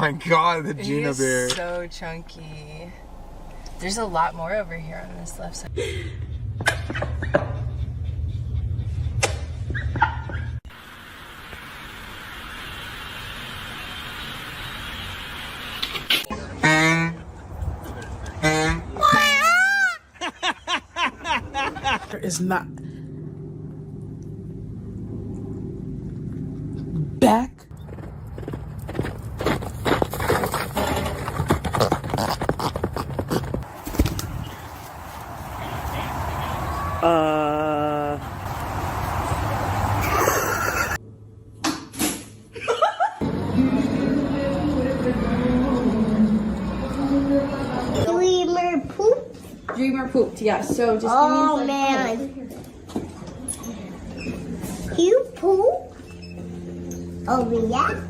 my god, the Gina bear. He's so chunky. There's a lot more over here on this left side. Is not back. Dreamer poop. Dreamer pooped, yes. So just Oh give me a man. You poop? Oh yeah.